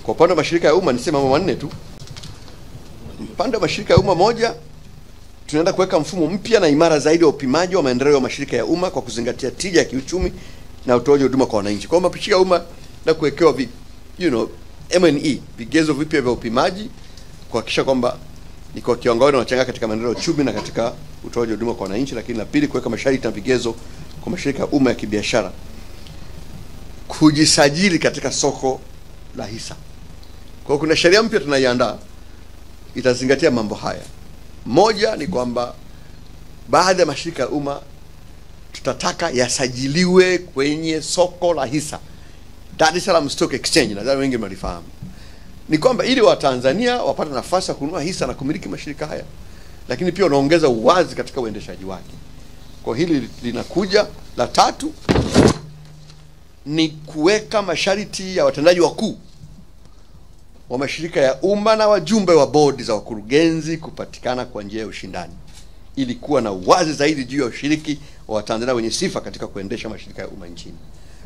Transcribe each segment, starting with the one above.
Kwa upande wa mashirika ya umma nisema mambo manne tu. Upande wa mashirika ya umma, moja, tunaenda kuweka mfumo mpya na imara zaidi wa upimaji wa maendeleo ya mashirika ya umma kwa kuzingatia tija ya kiuchumi na utoaji wa huduma kwa wananchi. Kwa mashirika ya umma na kuwekewa M&E, vigezo vipya vya upimaji kuhakikisha kwamba ni kwa kiwango gani wanachangia katika maendeleo ya uchumi na katika utoaji wa huduma kwa wananchi. Lakini la pili, kuweka masharti na vigezo kwa mashirika ya umma ya kibiashara kujisajili katika soko la hisa. Kwa hiyo kuna sheria mpya tunaiandaa itazingatia mambo haya. Moja ni kwamba baadhi ya mashirika ya umma tutataka yasajiliwe kwenye soko la hisa, Dar es Salaam Stock Exchange. Nadhani wengi mnalifahamu. Ni kwamba ili Watanzania wapate nafasi ya kununua hisa na kumiliki mashirika haya, lakini pia unaongeza uwazi katika uendeshaji wake. Kwa hili linakuja. La tatu ni kuweka masharti ya watendaji wakuu wa mashirika ya umma na wajumbe wa bodi za wakurugenzi kupatikana kwa njia ya ushindani, ili kuwa na uwazi zaidi juu ya ushiriki wa Watanzania wenye sifa katika kuendesha mashirika ya umma nchini.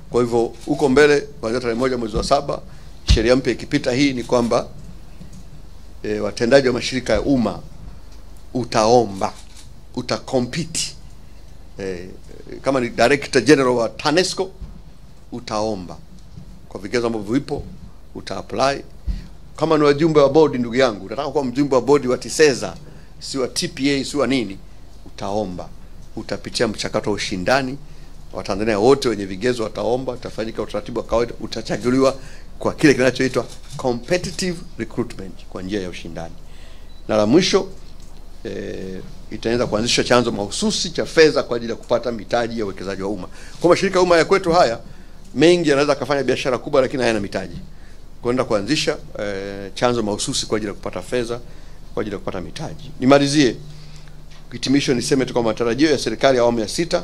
Kwa hivyo huko mbele, kuanzia tarehe 1 mwezi wa 7, sheria mpya ikipita hii, ni kwamba watendaji wa mashirika ya umma utakompiti, kama ni Director General wa TANESCO utaomba kwa vigezo ambavyo vipo, utaapply. Kama ni wajumbe wa bodi, ndugu yangu, unataka kuwa mjumbe wa bodi wa TISEZA, si wa TPA, si wa nini, utaomba. Utapitia mchakato wa ushindani, Watanzania wote wenye vigezo wataomba, utafanyika utaratibu wa kawaida, utachaguliwa kwa kile kinachoitwa competitive recruitment, kwa njia ya ushindani. Na la mwisho, itaanza kuanzisha chanzo mahususi cha fedha kwa ajili ya kupata mitaji ya uwekezaji wa umma. Kwa mashirika ya umma ya kwetu haya mengi yanaweza kufanya biashara kubwa lakini hayana mitaji. Kwenda kuanzisha chanzo mahususi kwa ajili ya kupata fedha kwa ajili ya kupata mitaji. Nimalizie hitimisho, niseme tu kwa matarajio ya serikali ya awamu ya 6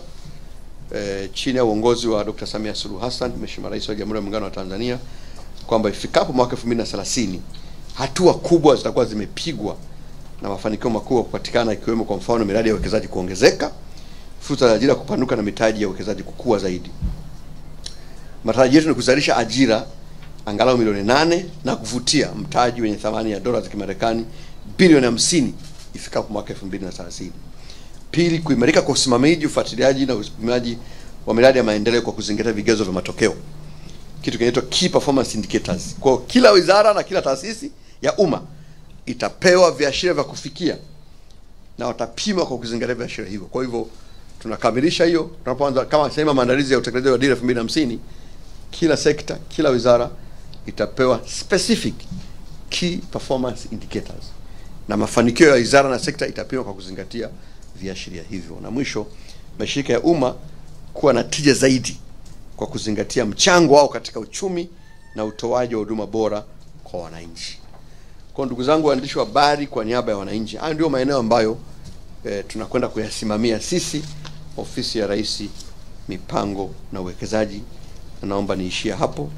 chini ya uongozi wa Dr. Samia Suluhu Hassan, Mheshimiwa Rais wa Jamhuri ya Muungano wa Tanzania, kwamba ifikapo mwaka 2030 hatua kubwa zitakuwa zimepigwa na mafanikio makubwa kupatikana, ikiwemo kwa mfano miradi ya uwekezaji kuongezeka, fursa za ajira kupanuka na mitaji ya uwekezaji kukua zaidi. Matarajio yetu ni kuzalisha ajira angalau milioni 8 na kuvutia mtaji wenye thamani ya dola za Kimarekani bilioni 50 ifikapo mwaka 2030. Pili, kuimarika kwa usimamizi, ufuatiliaji na upimaji wa miradi ya maendeleo kwa kuzingatia vigezo vya matokeo, kitu kinaitwa key performance indicators. Kwa kila wizara na kila taasisi ya umma itapewa viashiria vya kufikia na watapima kwa kuzingatia viashiria hivyo. Kwa hivyo tunakamilisha hiyo tunapoanza, kama sema maandalizi ya utekelezaji wa dira 2050, kila sekta, kila wizara itapewa specific key performance indicators, na mafanikio ya wizara na sekta itapimwa kwa kuzingatia viashiria hivyo. Na mwisho, mashirika ya umma kuwa na tija zaidi kwa kuzingatia mchango wao katika uchumi na utoaji wa huduma bora kwa wananchi. Kwa ndugu zangu waandishi wa habari, kwa niaba ya wananchi, haya ndio maeneo ambayo tunakwenda kuyasimamia sisi, Ofisi ya Rais, Mipango na Uwekezaji. Naomba niishie hapo.